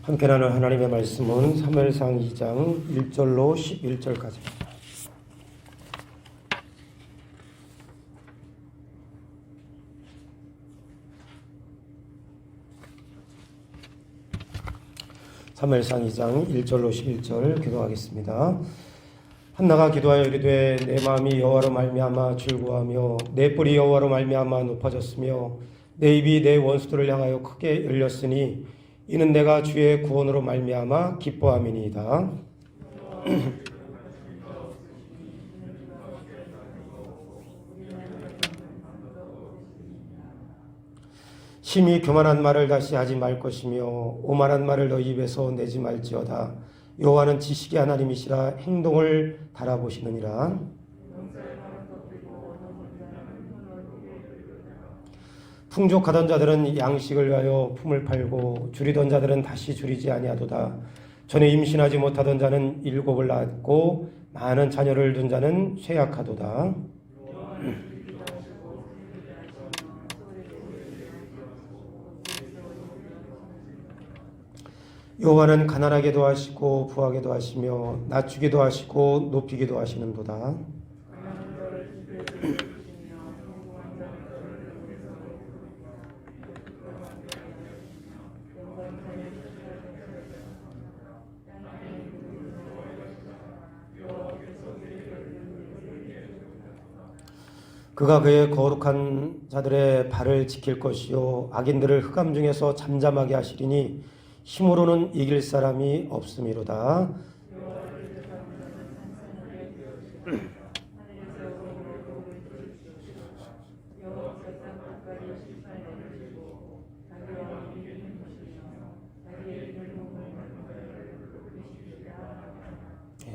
함께 나눌 하나님의 말씀은 사무엘상 2장 1절로 11절까지입니다. 사무엘상 2장 1절로 11절 기도하겠습니다. 한나가 기도하여 이르되 내 마음이 여호와로 말미암아 즐거워하며 내 뿔이 여호와로 말미암아 높아졌으며 내 입이 내 원수들을 향하여 크게 열렸으니 이는 내가 주의 구원으로 말미암아 기뻐함이니이다. 심히 교만한 말을 다시 하지 말 것이며 오만한 말을 너희 입에서 내지 말지어다. 여호와는 지식의 하나님이시라 행동을 달아보시느니라. 풍족하던 자들은 양식을 위하여 품을 팔고 줄이던 자들은 다시 줄이지 아니하도다. 전에 임신하지 못하던 자는 7을 낳았고 많은 자녀를 둔 자는 쇠약하도다. 여호와는 가난하게도 하시고 부하게도 하시며 낮추기도 하시고 높이기도 하시는도다. 그가 그의 거룩한 자들의 발을 지킬 것이요 악인들을 흑암 중에서 잠잠하게 하시리니 힘으로는 이길 사람이 없음이로다.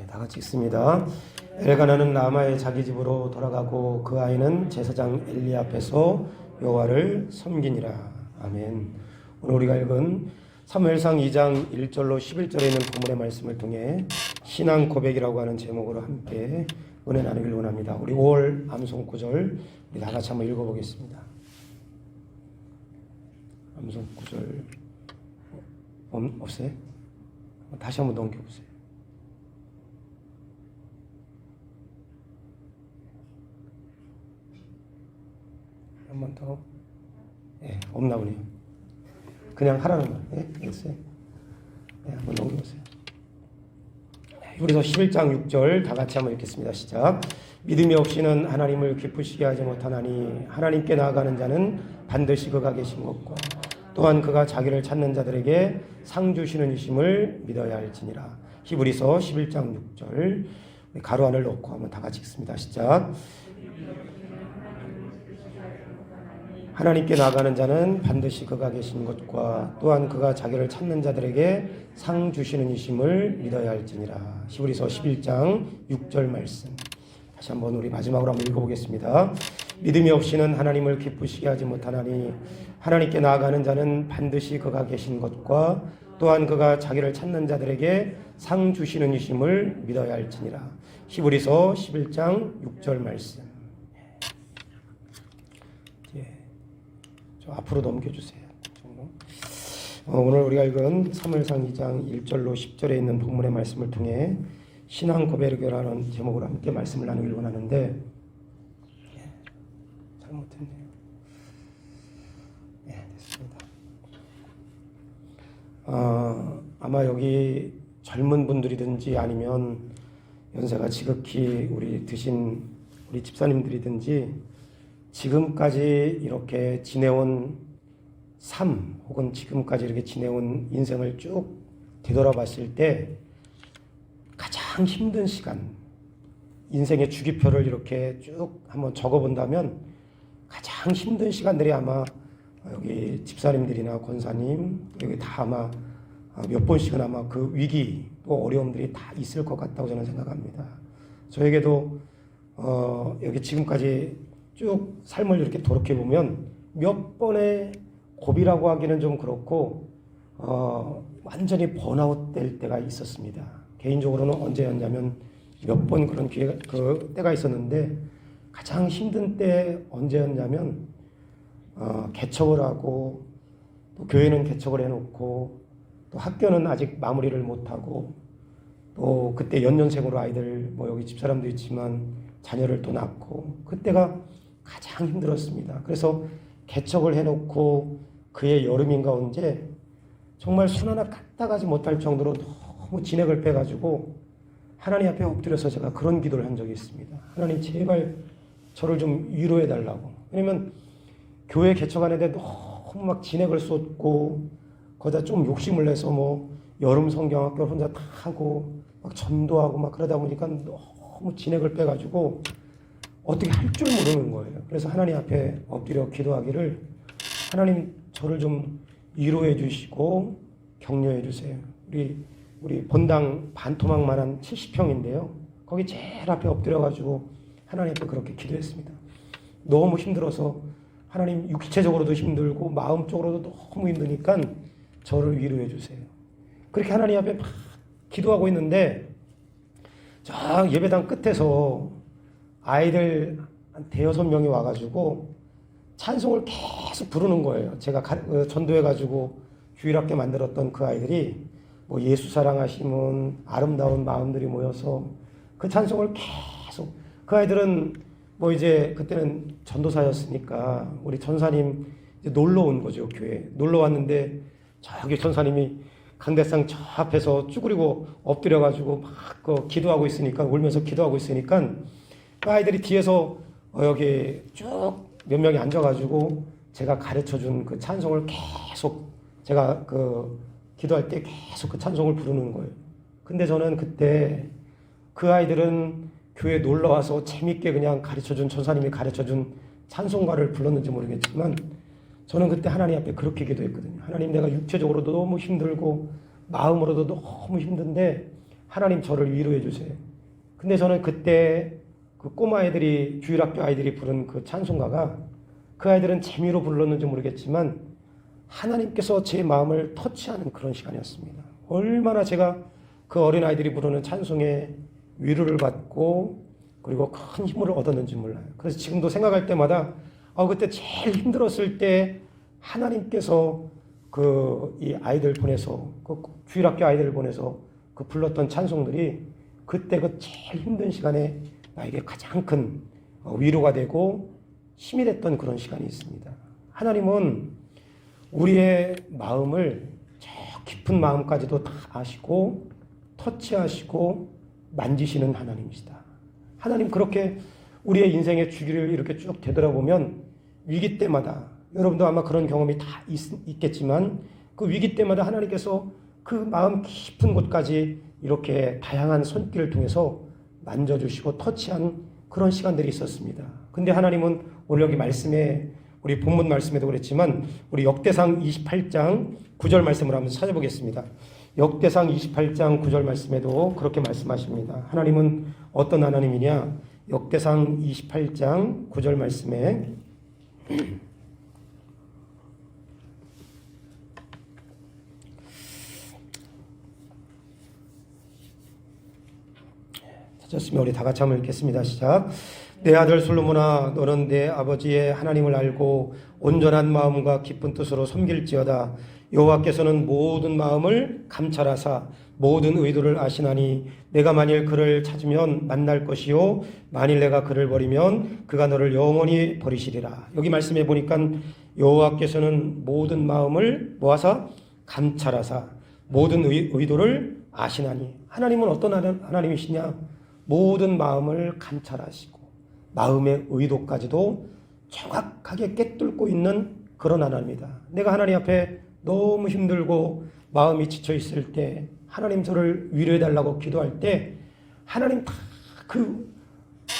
다 같이 읽습니다. 엘가나는 라마의 자기 집으로 돌아가고 그 아이는 제사장 엘리 앞에서 여호와를 섬기니라. 아멘. 오늘 우리가 읽은 사무엘상 2장 1절로 11절에 있는 본문의 말씀을 통해 신앙 고백이라고 하는 제목으로 함께 은혜 나누길 원합니다. 우리 5월 암송 구절 우리 다 같이 한번 읽어보겠습니다. 암송 구절 없어요? 다시 한번 넘겨보세요. 한 번 더. 예, 없나 보네요. 그냥 하라는 말. 예, 알겠어요? 예, 한번 넘겨보세요. 우리서 11장 6절 다 같이 한번 읽겠습니다. 시작. 믿음이 없이는 하나님을 기쁘시게 하지 못하나니 하나님께 나아가는 자는 반드시 그가 계신 것과 또한 그가 자기를 찾는 자들에게 상 주시는 이심을 믿어야 할지니라. 히브리서 11장 6절 가로 안을 넣고 한번 다 같이 읽습니다. 시작. 하나님께 나아가는 자는 반드시 그가 계신 것과 또한 그가 자기를 찾는 자들에게 상 주시는 이심을 믿어야 할지니라. 히브리서 11장 6절 말씀 다시 한번 우리 마지막으로 한번 읽어보겠습니다. 믿음이 없이는 하나님을 기쁘시게 하지 못하나니 하나님께 나아가는 자는 반드시 그가 계신 것과 또한 그가 자기를 찾는 자들에게 상 주시는 이심을 믿어야 할지니라. 히브리서 11장 6절 말씀 앞으로 넘겨주세요. 오늘 우리가 읽은 사무엘상 2장 1절로 10절에 있는 본문의 말씀을 통해 신앙 고백이라는 제목으로 함께 말씀을 나누길 원하는데 잘못했네요. 됐습니다. 아마 여기 젊은 분들이든지 아니면 연세가 지극히 우리 드신 우리 집사님들이든지 지금까지 이렇게 지내온 삶 혹은 지금까지 이렇게 지내온 인생을 쭉 되돌아봤을 때 가장 힘든 시간, 인생의 주기표를 이렇게 쭉 한번 적어본다면 가장 힘든 시간들이 아마 여기 집사님들이나 권사님 여기 다 아마 몇 번씩은 아마 그 위기 또 어려움들이 다 있을 것 같다고 저는 생각합니다. 저에게도 여기 지금까지 쭉 삶을 이렇게 돌이켜보면 몇 번의 고비라고 하기는 좀 그렇고 완전히 번아웃 될 때가 있었습니다. 개인적으로는 언제였냐면 몇 번 그런 기회가 그 때가 있었는데 가장 힘든 때 언제였냐면 개척을 하고 또 교회는 개척을 해놓고 또 학교는 아직 마무리를 못하고 또 그때 연년생으로 아이들 뭐 여기 집사람도 있지만 자녀를 또 낳고 그때가 가장 힘들었습니다. 그래서 개척을 해놓고 그의 여름인 가운데 정말 손 하나 까딱하지 못할 정도로 너무 진액을 빼가지고 하나님 앞에 엎드려서 제가 그런 기도를 한 적이 있습니다. 하나님 제발 저를 좀 위로해 달라고. 왜냐면 교회 개척하는데 너무 막 진액을 쏟고 거기다 좀 욕심을 내서 뭐 여름 성경학교 혼자 다 하고 막 전도하고 막 그러다 보니까 너무 진액을 빼가지고 어떻게 할 줄 모르는 거예요. 그래서 하나님 앞에 엎드려 기도하기를 하나님 저를 좀 위로해 주시고 격려해 주세요. 우리 본당 반토막만한 70평인데요. 거기 제일 앞에 엎드려가지고 하나님 앞에 그렇게 기도했습니다. 너무 힘들어서 하나님 육체적으로도 힘들고 마음적으로도 너무 힘드니까 저를 위로해 주세요. 그렇게 하나님 앞에 막 기도하고 있는데 저 예배당 끝에서 아이들 한 5-6명이 와가지고 찬송을 계속 부르는 거예요. 제가 전도해가지고 주일학교 만들었던 그 아이들이 뭐 예수 사랑하심은 아름다운 마음들이 모여서 그 찬송을 계속 그 아이들은 뭐 이제 그때는 전도사였으니까 우리 전사님 이제 놀러 온 거죠. 교회에 놀러 왔는데 저기 전사님이 강대상 저 앞에서 쭈그리고 엎드려가지고 막 기도하고 있으니까 울면서 기도하고 있으니까 그 아이들이 뒤에서 여기 쭉 몇 명이 앉아가지고 제가 가르쳐준 그 찬송을 계속 제가 기도할 때 계속 그 찬송을 부르는 거예요. 근데 저는 그때 그 아이들은 교회 놀러 와서 재밌게 그냥 가르쳐준 전사님이 가르쳐준 찬송가를 불렀는지 모르겠지만 저는 그때 하나님 앞에 그렇게 기도했거든요. 하나님 내가 육체적으로도 너무 힘들고 마음으로도 너무 힘든데 하나님 저를 위로해 주세요. 근데 저는 그때 그 꼬마 아이들이 주일학교 아이들이 부른 그 찬송가가 그 아이들은 재미로 불렀는지 모르겠지만 하나님께서 제 마음을 터치하는 그런 시간이었습니다. 얼마나 제가 그 어린 아이들이 부르는 찬송에 위로를 받고 그리고 큰 힘을 얻었는지 몰라요. 그래서 지금도 생각할 때마다 그때 제일 힘들었을 때 하나님께서 이 아이들 보내서 그 주일학교 아이들을 보내서 그 불렀던 찬송들이 그때 그 제일 힘든 시간에 나에게 가장 큰 위로가 되고 힘이 됐던 그런 시간이 있습니다. 하나님은 우리의 마음을 저 깊은 마음까지도 다 아시고 터치하시고 만지시는 하나님이시다. 하나님 그렇게 우리의 인생의 주기를 이렇게 쭉 되돌아보면 위기 때마다 여러분도 아마 그런 경험이 다 있겠지만 그 위기 때마다 하나님께서 그 마음 깊은 곳까지 이렇게 다양한 손길을 통해서 만져주시고 터치한 그런 시간들이 있었습니다. 근데 하나님은 오늘 여기 말씀에 우리 본문 말씀에도 그랬지만 우리 역대상 28장 9절 말씀을 한번 찾아보겠습니다. 역대상 28장 9절 말씀에도 그렇게 말씀하십니다. 하나님은 어떤 하나님이냐? 역대상 28장 9절 말씀에 찾았으면 우리 다 같이 한번 읽겠습니다. 시작. 내 아들 솔로몬아 너는 내 아버지의 하나님을 알고 온전한 마음과 기쁜 뜻으로 섬길지어다. 여호와께서는 모든 마음을 감찰하사 모든 의도를 아시나니 내가 만일 그를 찾으면 만날 것이요 만일 내가 그를 버리면 그가 너를 영원히 버리시리라. 여기 말씀해 보니까 여호와께서는 모든 마음을 모아서 감찰하사 모든 의도를 아시나니 하나님은 어떤 하나님이시냐? 모든 마음을 감찰하시고 마음의 의도까지도 정확하게 꿰뚫고 있는 그런 하나님이다. 내가 하나님 앞에 너무 힘들고 마음이 지쳐 있을 때 하나님 저를 위로해 달라고 기도할 때 하나님 다 그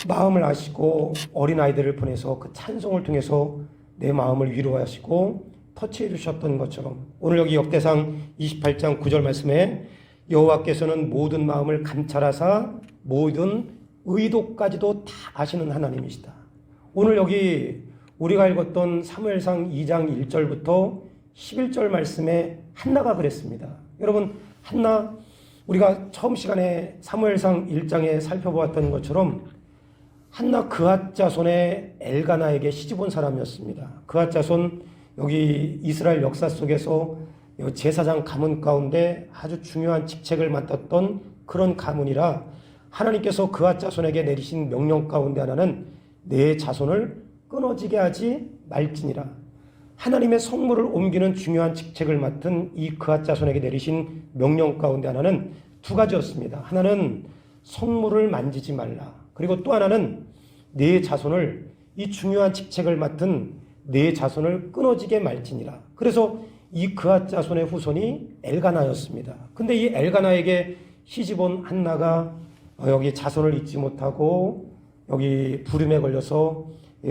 마음을 아시고 어린아이들을 보내서 그 찬송을 통해서 내 마음을 위로하시고 터치해 주셨던 것처럼 오늘 여기 역대상 28장 9절 말씀에 여호와께서는 모든 마음을 감찰하사 모든 의도까지도 다 아시는 하나님이시다. 오늘 여기 우리가 읽었던 사무엘상 2장 1절부터 11절 말씀에 한나가 그랬습니다. 여러분 한나 우리가 처음 시간에 사무엘상 1장에 살펴보았던 것처럼 한나 그앗 자손의 엘가나에게 시집온 사람이었습니다. 그앗 자손 여기 이스라엘 역사 속에서 제사장 가문 가운데 아주 중요한 직책을 맡았던 그런 가문이라 하나님께서 그와 자손에게 내리신 명령 가운데 하나는 내 자손을 끊어지게 하지 말지니라. 하나님의 성물을 옮기는 중요한 직책을 맡은 이 그앗 자손에게 내리신 명령 가운데 하나는 두 가지였습니다. 하나는 성물을 만지지 말라. 그리고 또 하나는 내 자손을, 이 중요한 직책을 맡은 내 자손을 끊어지게 말지니라. 그래서 이 그앗 자손의 후손이 엘가나였습니다. 근데 이 엘가나에게 시집온 한나가 여기 자손을 잊지 못하고 여기 부름에 걸려서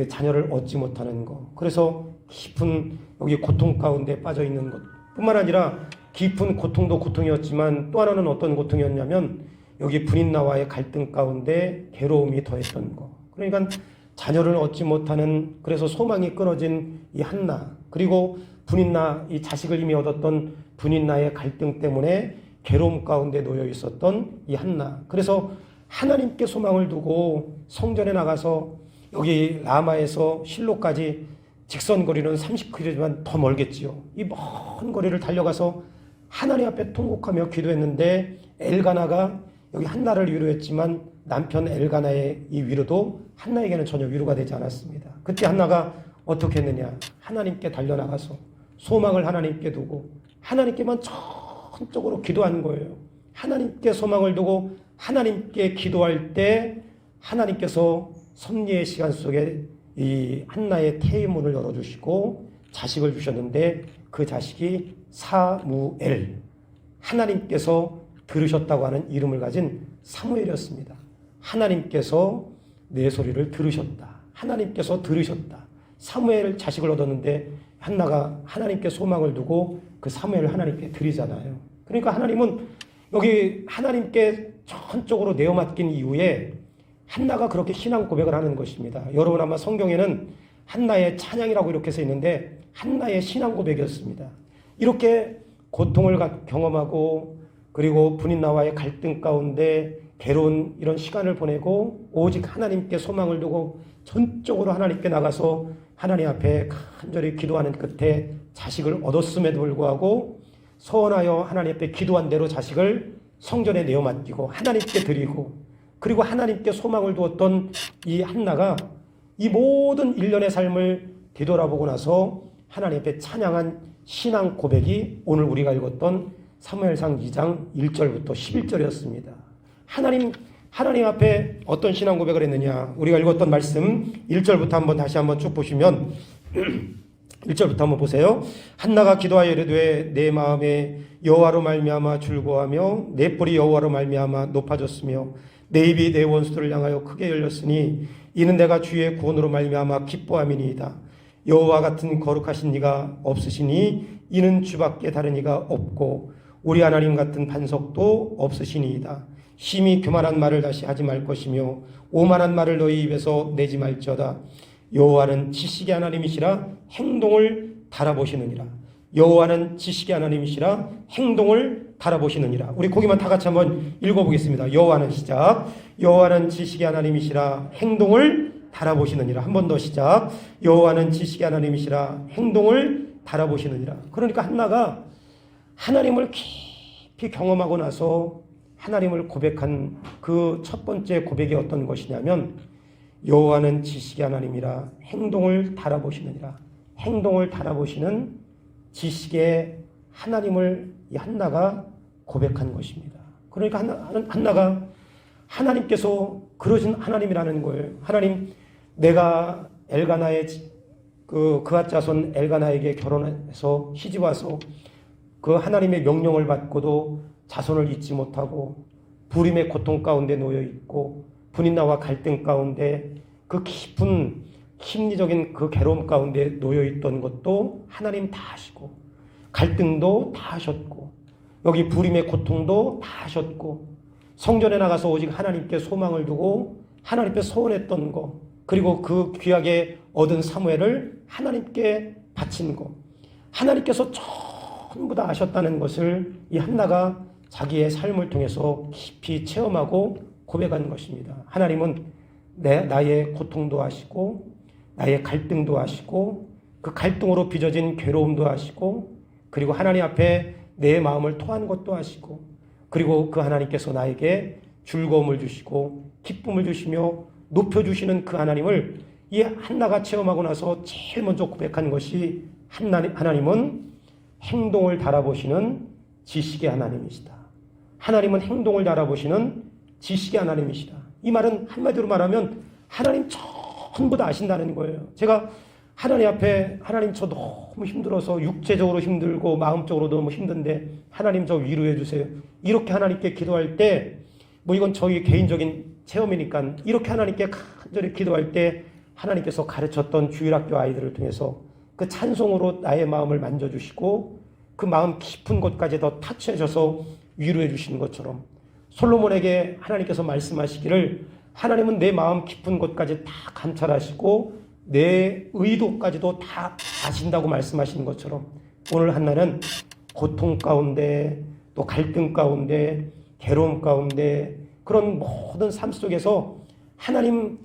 자녀를 얻지 못하는 것, 그래서 깊은 여기 고통 가운데 빠져 있는 것 뿐만 아니라 깊은 고통도 고통이었지만 또 하나는 어떤 고통이었냐면 여기 분인나와의 갈등 가운데 괴로움이 더했던 것. 그러니까 자녀를 얻지 못하는, 그래서 소망이 끊어진 이 한나, 그리고 분인나, 이 자식을 이미 얻었던 분인나의 갈등 때문에 괴로움 가운데 놓여 있었던 이 한나. 그래서 하나님께 소망을 두고 성전에 나가서 여기 라마에서 실로까지 직선 거리는 30km지만 더 멀겠지요. 이 먼 거리를 달려가서 하나님 앞에 통곡하며 기도했는데 엘가나가 여기 한나를 위로했지만 남편 엘가나의 이 위로도 한나에게는 전혀 위로가 되지 않았습니다. 그때 한나가 어떻게 했느냐? 하나님께 달려나가서 소망을 하나님께 두고 하나님께만 전적으로 기도한 거예요. 하나님께 소망을 두고 하나님께 기도할 때 하나님께서 섭리의 시간 속에 이 한나의 태의문을 열어주시고 자식을 주셨는데 그 자식이 사무엘, 하나님께서 들으셨다고 하는 이름을 가진 사무엘이었습니다. 하나님께서 내 소리를 들으셨다. 하나님께서 들으셨다. 사무엘 자식을 얻었는데 한나가 하나님께 소망을 두고 그 사무엘을 하나님께 드리잖아요. 그러니까 하나님은 여기 하나님께 전적으로 내어 맡긴 이후에 한나가 그렇게 신앙 고백을 하는 것입니다. 여러분 아마 성경에는 한나의 찬양이라고 이렇게 써 있는데 한나의 신앙 고백이었습니다. 이렇게 고통을 경험하고 그리고 분인나와의 갈등 가운데 괴로운 이런 시간을 보내고 오직 하나님께 소망을 두고 전적으로 하나님께 나가서 하나님 앞에 간절히 기도하는 끝에 자식을 얻었음에도 불구하고 서원하여 하나님 앞에 기도한 대로 자식을 성전에 내어 맡기고 하나님께 드리고 그리고 하나님께 소망을 두었던 이 한나가 이 모든 일련의 삶을 뒤돌아보고 나서 하나님 앞에 찬양한 신앙 고백이 오늘 우리가 읽었던 사무엘상 2장 1절부터 11절이었습니다. 하나님 앞에 어떤 신앙 고백을 했느냐? 우리가 읽었던 말씀 1절부터 다시 한번 쭉 보시면 1절부터 한번 보세요. 한나가 기도하여 이르되 내 마음에 여호와로 말미암아 즐거워하며 내 뿔이 여호와로 말미암아 높아졌으며 내 입이 내 원수들을 향하여 크게 열렸으니 이는 내가 주의 구원으로 말미암아 기뻐함이니이다. 여호와 같은 거룩하신 이가 없으시니 이는 주밖에 다른 이가 없고 우리 하나님 같은 반석도 없으시니이다. 심히 교만한 말을 다시 하지 말 것이며 오만한 말을 너희 입에서 내지 말지어다. 여호와는 지식의 하나님이시라 행동을 달아보시느니라. 여호와는 지식의 하나님이시라 행동을 달아보시느니라. 우리 거기만 다 같이 한번 읽어보겠습니다. 여호와는 시작. 여호와는 지식의 하나님이시라 행동을 달아보시느니라. 한 번 더 시작. 여호와는 지식의 하나님이시라 행동을 달아보시느니라. 그러니까 한나가 하나님을 깊이 경험하고 나서 하나님을 고백한 그 첫 번째 고백이 어떤 것이냐면 여호와는 지식의 하나님이라 행동을 달아보시느니라. 행동을 달아보시는 지식의 하나님을 이 한나가 고백한 것입니다. 그러니까 한나가 하나님께서 그러신 하나님이라는 거예요. 하나님, 내가 엘가나의 그앗 자손 엘가나에게 결혼해서 시집 와서 그 하나님의 명령을 받고도 자손을 잊지 못하고 불임의 고통 가운데 놓여 있고 분인나와 갈등 가운데 그 깊은 심리적인 그 괴로움 가운데 놓여 있던 것도 하나님 다 하시고 갈등도 다 하셨고 여기 불임의 고통도 다 하셨고 성전에 나가서 오직 하나님께 소망을 두고 하나님께 소원했던 것, 그리고 그 귀하게 얻은 사무엘을 하나님께 바친 것, 하나님께서 전부 다 아셨다는 것을 이 한나가 자기의 삶을 통해서 깊이 체험하고 고백한 것입니다. 하나님은 나의 고통도 아시고 나의 갈등도 아시고 그 갈등으로 빚어진 괴로움도 아시고 그리고 하나님 앞에 내 마음을 토한 것도 아시고, 그리고 그 하나님께서 나에게 즐거움을 주시고 기쁨을 주시며 높여주시는 그 하나님을 이 한나가 체험하고 나서 제일 먼저 고백한 것이 하나님은 행동을 달아보시는 지식의 하나님이시다. 하나님은 행동을 달아보시는 지식의 하나님이시다. 이 말은 한마디로 말하면 하나님 전부 다 아신다는 거예요. 제가 하나님 앞에 하나님 저 너무 힘들어서 육체적으로 힘들고 마음적으로 너무 힘든데 하나님 저 위로해 주세요. 이렇게 하나님께 기도할 때, 뭐 이건 저희 개인적인 체험이니까 이렇게 하나님께 간절히 기도할 때 하나님께서 가르쳤던 주일학교 아이들을 통해서 그 찬송으로 나의 마음을 만져주시고 그 마음 깊은 곳까지 더 타치하셔서 위로해 주시는 것처럼, 솔로몬에게 하나님께서 말씀하시기를 하나님은 내 마음 깊은 곳까지 다 감찰하시고 내 의도까지도 다 아신다고 말씀하시는 것처럼, 오늘 한나는 고통 가운데 또 갈등 가운데 괴로움 가운데 그런 모든 삶 속에서 하나님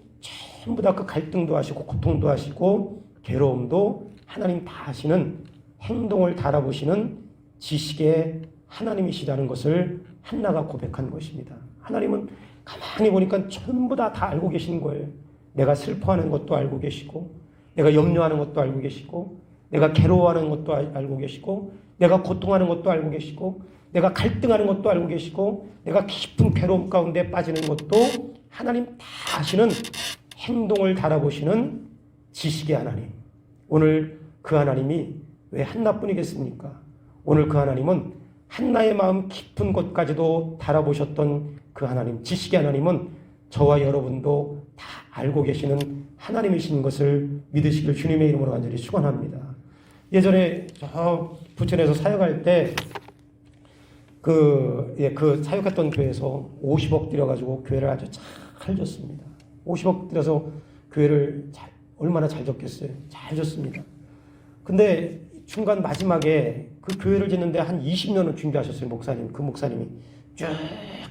전부 다 그 갈등도 하시고 고통도 하시고 괴로움도 하나님 다 아시는, 행동을 달아보시는 지식의 하나님이시라는 것을 한나가 고백한 것입니다. 하나님은 가만히 보니까 전부 다 알고 계신 거예요. 내가 슬퍼하는 것도 알고 계시고, 내가 염려하는 것도 알고 계시고, 내가 괴로워하는 것도 알고 계시고, 내가 고통하는 것도 알고 계시고, 내가 갈등하는 것도 알고 계시고, 내가 깊은 괴로움 가운데 빠지는 것도 하나님 다 아시는, 행동을 달아보시는 지식의 하나님. 오늘 그 하나님이 왜 한나뿐이겠습니까? 오늘 그 하나님은 한나의 마음 깊은 곳까지도 달아보셨던 그 하나님, 지식의 하나님은 저와 여러분도 다 알고 계시는 하나님이신 것을 믿으시길 주님의 이름으로 간절히 축원합니다. 예전에 저 부천에서 사역할 때 그 사역했던 교회에서 50억 들여가지고 교회를 아주 잘 졌습니다. 50억 들여서 교회를 얼마나 잘 졌겠어요. 잘 졌습니다. 근데 중간 마지막에 그 교회를 짓는데 한 20년을 준비하셨어요. 목사님. 그 목사님이 쭉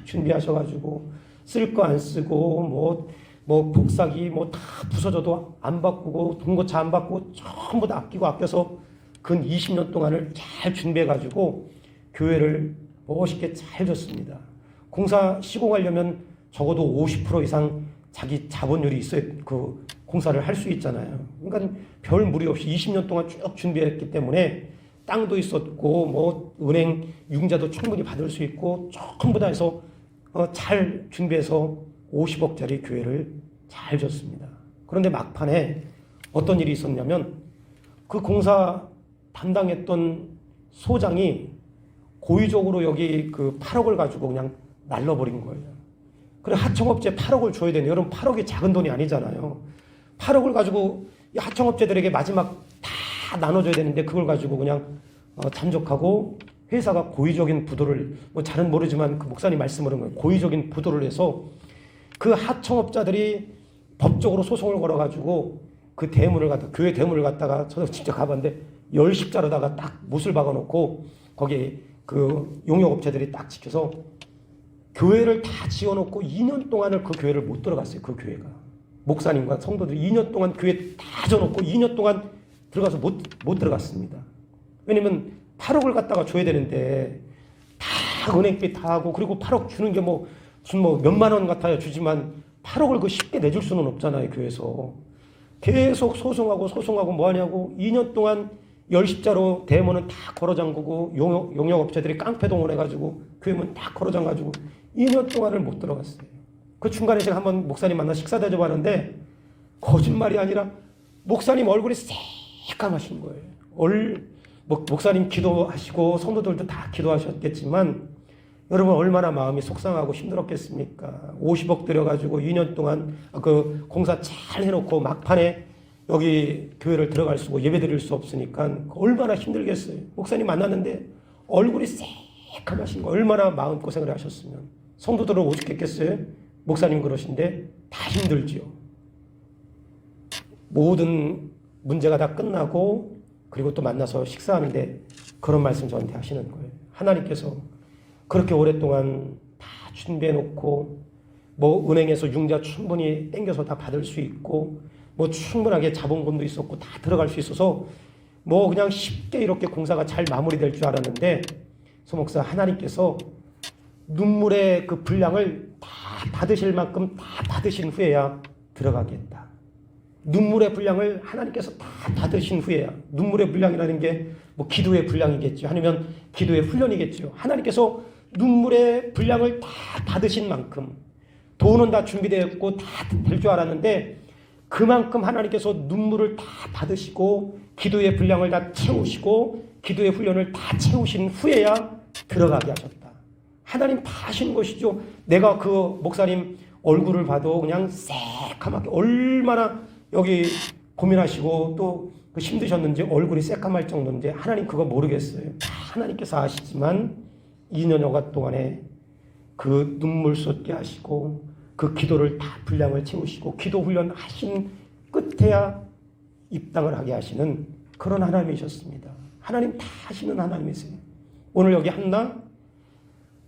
준비하셔가지고 쓸 거 안 쓰고 뭐 복사기 뭐 다 부서져도 안 바꾸고 동거차 안 바꾸고 전부 다 아껴서 근 20년 동안을 잘 준비해가지고 교회를 멋있게 잘 졌습니다. 공사 시공하려면 적어도 50% 이상 자기 자본율이 있어야 그 공사를 할 수 있잖아요. 그러니까 별 무리 없이 20년 동안 쭉 준비했기 때문에 땅도 있었고 뭐 은행 융자도 충분히 받을 수 있고 전부 다 해서 잘 준비해서 50억짜리 교회를 잘 졌습니다. 그런데 막판에 어떤 일이 있었냐면 그 공사 담당했던 소장이 고의적으로 여기 그 8억을 가지고 그냥 날려버린 거예요. 그래 하청업체 8억을 줘야 되는데, 여러분 8억이 작은 돈이 아니잖아요. 8억을 가지고 이 하청업체들에게 마지막 다 나눠줘야 되는데 그걸 가지고 그냥 잠적하고, 회사가 고의적인 부도를, 뭐 잘은 모르지만 그 목사님 말씀으로는 거예요. 고의적인 부도를 해서 그 하청업자들이 법적으로 소송을 걸어가지고 그 대문을 갖다, 교회 대문을 갖다가 저도 직접 가봤는데 10십자로다가 딱 못을 박아놓고 거기 그 용역업체들이 딱 지켜서 교회를 다 지어놓고 2년 동안을 그 교회를 못 들어갔어요. 그 교회가. 목사님과 성도들이 2년 동안 교회 다 지어놓고 2년 동안 들어가서 못 들어갔습니다. 왜냐면 8억을 갖다가 줘야 되는데 다 은행비 다 하고, 그리고 8억 주는 게 무슨 몇만 원 같아야 주지만 8억을 그 쉽게 내줄 수는 없잖아요. 교회에서. 계속 소송하고 뭐 하냐고 2년 동안 10십자로 대문은 다 걸어 잠그고 용역업체들이 깡패동원 해가지고 교회문 다 걸어 잠가지고 2년 동안을 못 들어갔어요. 그 중간에 제가 한번 목사님 만나 식사 대접하는데 거짓말이 아니라 목사님 얼굴이 새까마신 거예요. 목사님 기도하시고 성도들도 다 기도하셨겠지만 여러분 얼마나 마음이 속상하고 힘들었겠습니까? 50억 들여가지고 2년 동안 그 공사 잘 해놓고 막판에 여기 교회를 들어갈 수 없고 예배 드릴 수 없으니까 얼마나 힘들겠어요. 목사님 만났는데 얼굴이 새까마신 거, 얼마나 마음고생을 하셨으면. 성도들은 오죽했겠어요? 목사님 그러신데 다 힘들지요. 모든 문제가 다 끝나고 그리고 또 만나서 식사하는데 그런 말씀 저한테 하시는 거예요. 하나님께서 그렇게 오랫동안 다 준비해놓고 뭐 은행에서 융자 충분히 땡겨서 다 받을 수 있고 뭐 충분하게 자본금도 있었고 다 들어갈 수 있어서 뭐 그냥 쉽게 이렇게 공사가 잘 마무리될 줄 알았는데 소목사 하나님께서 눈물의 그 분량을 다 받으실 만큼 다 받으신 후에야 들어가겠다. 눈물의 분량을 하나님께서 다 받으신 후에야. 눈물의 분량이라는 게 뭐 기도의 분량이겠죠. 아니면 기도의 훈련이겠죠. 하나님께서 눈물의 분량을 다 받으신 만큼 돈은 다 준비되었고 다 될 줄 알았는데 그만큼 하나님께서 눈물을 다 받으시고 기도의 분량을 다 채우시고 기도의 훈련을 다 채우신 후에야 들어가게 하셨다. 하나님 다 하신 것이죠. 내가 그 목사님 얼굴을 봐도 그냥 새까맣게 얼마나 여기 고민하시고 또 그 힘드셨는지 얼굴이 새까말 정도인데 하나님 그거 모르겠어요. 다 하나님께서 아시지만 2년여가 동안에 그 눈물 쏟게 하시고 그 기도를 다 분량을 채우시고 기도 훈련 하신 끝에야 입당을 하게 하시는 그런 하나님이셨습니다. 하나님 다 하시는 하나님이세요. 오늘 여기 한나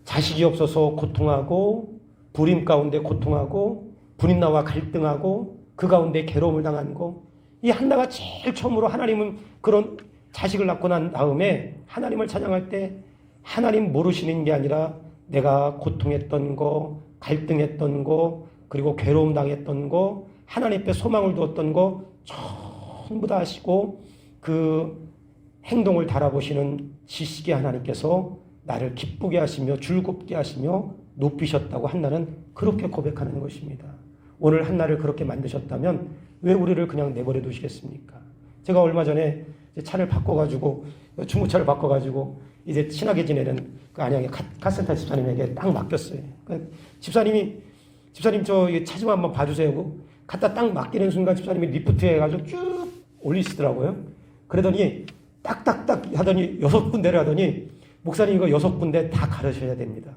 자식이 없어서 고통하고 불임 가운데 고통하고 불임나와 갈등하고 그 가운데 괴로움을 당한 거, 이 한나가 제일 처음으로 하나님은 그런 자식을 낳고 난 다음에 하나님을 찬양할 때 하나님 모르시는 게 아니라 내가 고통했던 거, 갈등했던 거, 그리고 괴로움 당했던 거, 하나님 앞에 소망을 두었던 거 전부 다 아시고 그 행동을 달아보시는 지식의 하나님께서 나를 기쁘게 하시며 즐겁게 하시며 높이셨다고 한나는 그렇게 고백하는 것입니다. 오늘 한나를 그렇게 만드셨다면 왜 우리를 그냥 내버려 두시겠습니까? 제가 얼마 전에 차를 바꿔가지고 중고차를 바꿔가지고 이제 친하게 지내는 그 안양의 카센터 집사님에게 딱 맡겼어요. 그 집사님 저 차 좀 한번 봐주세요. 갖다 딱 맡기는 순간 집사님이 리프트 해가지고 쭉 올리시더라고요. 그러더니 딱딱딱 하더니 6군데를 하더니 목사님 이거 6군데 다 가르쳐야 됩니다.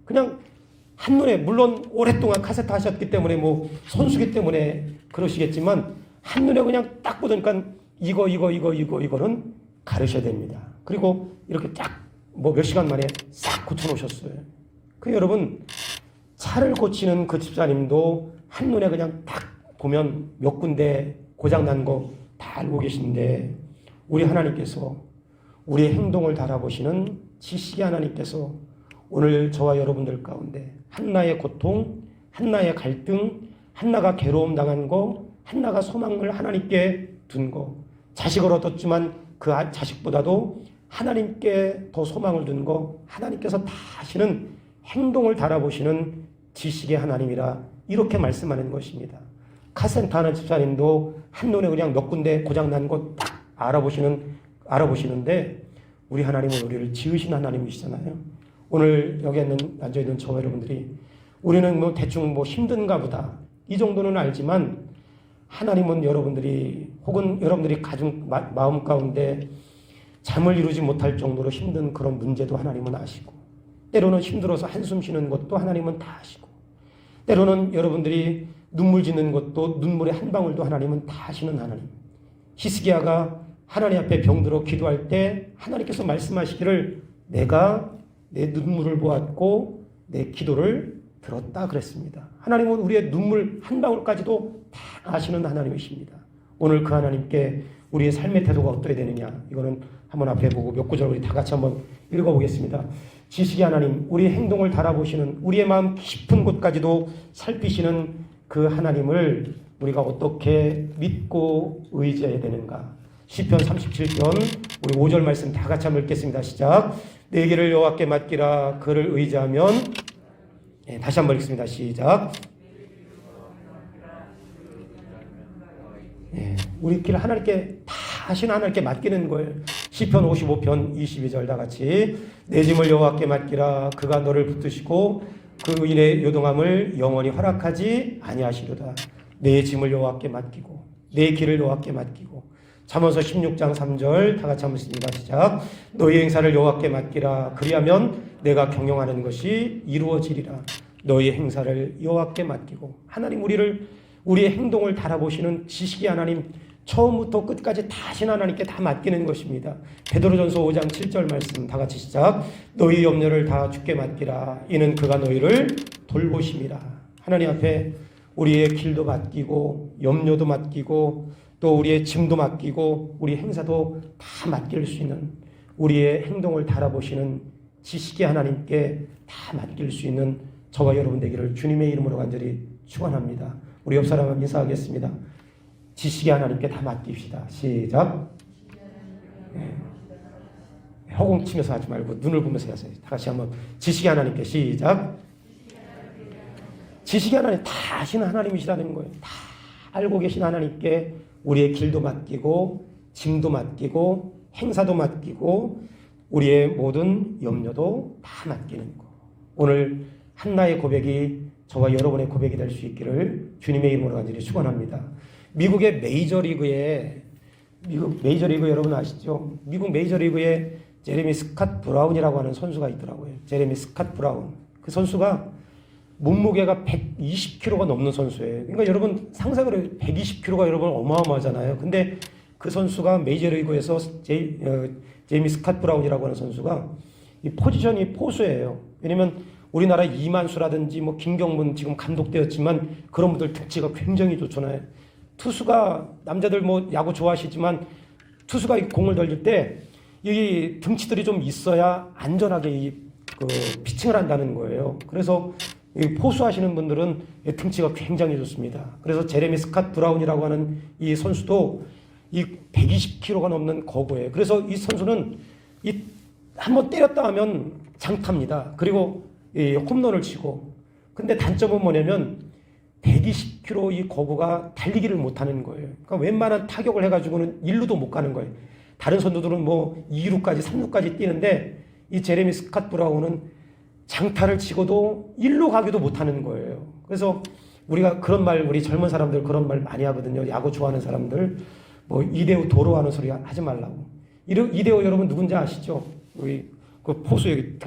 그냥 한눈에 물론 오랫동안 카세트 하셨기 때문에 뭐 선수기 때문에 그러시겠지만 한눈에 그냥 딱 보니까 이거는 가르쳐야 됩니다. 그리고 이렇게 딱 뭐 몇 시간 만에 싹 고쳐놓으셨어요. 그 여러분 차를 고치는 그 집사님도 한눈에 그냥 딱 보면 몇 군데 고장난 거 다 알고 계신데 우리 하나님께서 우리의 행동을 달아보시는 지식의 하나님께서 오늘 저와 여러분들 가운데 한나의 고통, 한나의 갈등, 한나가 괴로움 당한 거, 한나가 소망을 하나님께 둔 거, 자식을 얻었지만 그 자식보다도 하나님께 더 소망을 둔 거, 하나님께서 다 하시는 행동을 달아보시는 지식의 하나님이라 이렇게 말씀하는 것입니다. 카센터 하는 집사님도 한눈에 그냥 몇 군데 고장난 거 딱 알아보시는데 우리 하나님은 우리를 지으신 하나님이시잖아요. 오늘 여기 앉아있는 저와 여러분들이 우리는 뭐 대충 뭐 힘든가 보다 이 정도는 알지만 하나님은 여러분들이 혹은 여러분들이 가진 마음 가운데 잠을 이루지 못할 정도로 힘든 그런 문제도 하나님은 아시고 때로는 힘들어서 한숨 쉬는 것도 하나님은 다 아시고 때로는 여러분들이 눈물 짓는 것도 눈물의 한 방울도 하나님은 다 아시는 하나님. 히스기야가 하나님 앞에 병들어 기도할 때 하나님께서 말씀하시기를 내가 내 눈물을 보았고 내 기도를 들었다 그랬습니다. 하나님은 우리의 눈물 한 방울까지도 다 아시는 하나님이십니다. 오늘 그 하나님께 우리의 삶의 태도가 어떠해야 되느냐 이거는 한번 앞에 보고 몇 구절 우리 다 같이 한번 읽어보겠습니다. 지식의 하나님, 우리의 행동을 달아보시는 우리의 마음 깊은 곳까지도 살피시는 그 하나님을 우리가 어떻게 믿고 의지해야 되는가. 시편 37편 우리 5절 말씀 다 같이 한번 읽겠습니다. 시작. 내 길을 여호와께 맡기라. 그를 의지하면 다시 한번 읽습니다. 시작. 우리 길 하나님께 다 하시는 하나님께 맡기는 거예요. 시편 55편 22절 다 같이 내 짐을 여호와께 맡기라. 그가 너를 붙드시고 그 의인의 요동함을 영원히 허락하지 아니하시리로다. 내 짐을 여호와께 맡기고 내 길을 여호와께 맡기고. 잠언서 16장 3절 다 같이 한번 읽습니다. 시작. 너희 행사를 여호와께 맡기라. 그리하면 내가 경영하는 것이 이루어지리라. 너희 행사를 여호와께 맡기고. 하나님 우리의 행동을 달아보시는 지식의 하나님, 처음부터 끝까지 다 하신 하나님께 다 맡기는 것입니다. 베드로전서 5장 7절 말씀 다 같이 시작. 너희 염려를 다 주께 맡기라. 이는 그가 너희를 돌보심이라. 하나님 앞에 우리의 길도 맡기고 염려도 맡기고 또 우리의 짐도 맡기고 우리 행사도 다 맡길 수 있는, 우리의 행동을 달아보시는 지식의 하나님께 다 맡길 수 있는 저와 여러분 되기를 주님의 이름으로 간절히 축원합니다. 우리 옆 사람 인사하겠습니다. 지식의 하나님께 다 맡깁시다. 시작. 네. 허공 치면서 하지 말고 눈을 보면서 하세요. 다시 한번 지식의 하나님께 시작. 지식의 하나님 다 아시는 하나님이시라는 거예요. 다 알고 계신 하나님께 우리의 길도 맡기고 짐도 맡기고 행사도 맡기고 우리의 모든 염려도 다 맡기는 거. 오늘 한나의 고백이 저와 여러분의 고백이 될 수 있기를 주님의 이름으로 간절히 축원합니다. 미국의 메이저리그에, 미국 메이저리그 여러분 아시죠? 미국 메이저리그에 제레미 스캇 브라운이라고 하는 선수가 있더라고요. 제레미 스캇 브라운. 그 선수가 몸무게가 120kg가 넘는 선수예요. 그러니까 여러분 상상을 해요. 120kg가 여러분 어마어마하잖아요. 근데 그 선수가 메이저리그에서 제이미 스캇 브라운이라고 하는 선수가 이 포지션이 포수예요. 왜냐면 우리나라 이만수라든지 뭐 김경문 지금 감독되었지만 그런 분들 등치가 굉장히 좋잖아요. 투수가 남자들 뭐 야구 좋아하시지만 투수가 이 공을 던질 때 이 등치들이 좀 있어야 안전하게 그 피칭을 한다는 거예요. 그래서 이 포수하시는 분들은 등치가 굉장히 좋습니다. 그래서 제레미 스캇 브라운이라고 하는 이 선수도 이 120kg가 넘는 거구예요. 그래서 이 선수는 이 한번 때렸다 하면 장타입니다. 그리고 이 홈런을 치고. 근데 단점은 뭐냐면 120kg 이 거구가 달리기를 못하는 거예요. 그러니까 웬만한 타격을 해가지고는 1루도 못 가는 거예요. 다른 선수들은 뭐 2루까지 3루까지 뛰는데 이 제레미 스캇 브라운은 장타를 치고도 1루 가기도 못하는 거예요. 그래서 우리가 그런 말, 우리 젊은 사람들 그런 말 많이 하거든요. 야구 좋아하는 사람들 뭐 이대호 도로하는 소리 하지 말라고. 이대호 여러분 누군지 아시죠? 우리 그 포수 여기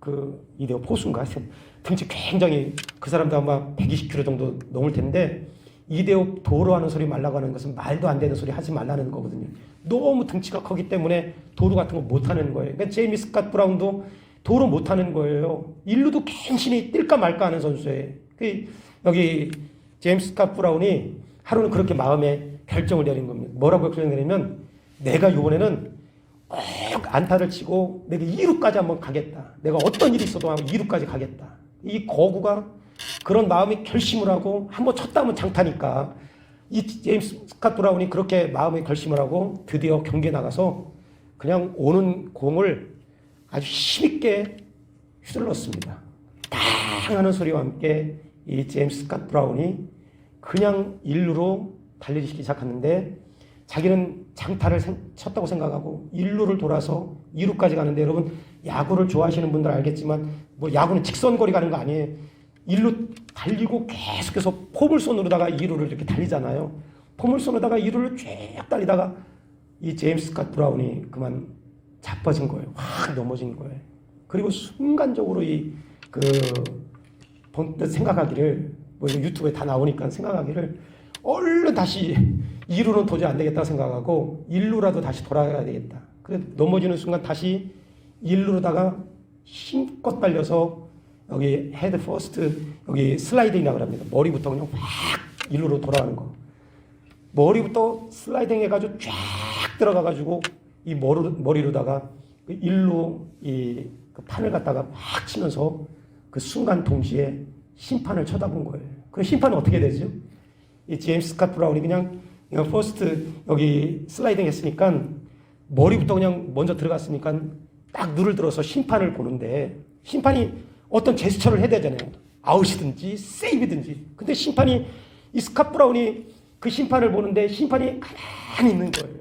그 이대호 포수인가? 등치 굉장히 그 사람도 아마 120kg 정도 넘을 텐데 이대호 도로하는 소리 말라고 하는 것은 말도 안 되는 소리 하지 말라는 거거든요. 너무 등치가 크기 때문에 도로 같은 거 못하는 거예요. 그러니까 제이미 스캇 브라운도 도로 못하는 거예요. 일루도 괜시히 뛸까 말까 하는 선수예요. 여기 제임스 스캇 브라운이 하루는 그렇게 마음에 결정을 내린 겁니다. 뭐라고 결정을 내리면 내가 이번에는 꼭 안타를 치고 내가 2루까지 한번 가겠다. 내가 어떤 일이 있어도 2루까지 가겠다. 이 거구가 그런 마음의 결심을 하고 한번 쳤다 하면 장타니까 이 제임스 스캇 브라운이 그렇게 마음의 결심을 하고 드디어 경기에 나가서 그냥 오는 공을 아주 힘있게 휘둘렀습니다. 당 하는 소리와 함께 이 제임스 스캇 브라운이 그냥 1루로 달리기 시작하는데 자기는 장타를 쳤다고 생각하고 1루를 돌아서 2루까지 가는데 여러분 야구를 좋아하시는 분들 알겠지만 뭐 야구는 직선거리 가는 거 아니에요. 1루 달리고 계속해서 포물선으로다가 2루를 이렇게 달리잖아요. 포물선으로다가 2루를 쭉 달리다가 이 제임스 스캇 브라운이 그만 자빠진 거예요. 확 넘어진 거예요. 그리고 순간적으로 번뜩 생각하기를 뭐 유튜브에 다 나오니까 생각하기를 얼른 다시 2루는 도저히 안 되겠다 생각하고 1루라도 다시 돌아가야 되겠다. 그래 넘어지는 순간 다시 1루로다가 힘껏 달려서 여기 헤드 퍼스트 여기 슬라이딩이라고 합니다. 머리부터 그냥 확 1루로 돌아가는 거. 머리부터 슬라이딩 해가지고 쫙 들어가가지고 이 머리로다가 그 1루 그 판을 갖다가 막 치면서 그 순간 동시에 심판을 쳐다본 거예요. 그 심판은 어떻게 되죠? 이 제임스 스캇 브라운이 그냥 퍼스트 여기 슬라이딩 했으니까 머리부터 그냥 먼저 들어갔으니까 딱 눈을 들어서 심판을 보는데 심판이 어떤 제스처를 해야 되잖아요. 아웃이든지 세이브든지. 근데 심판이 이 스캇 브라운이 그 심판을 보는데 심판이 가만히 있는 거예요.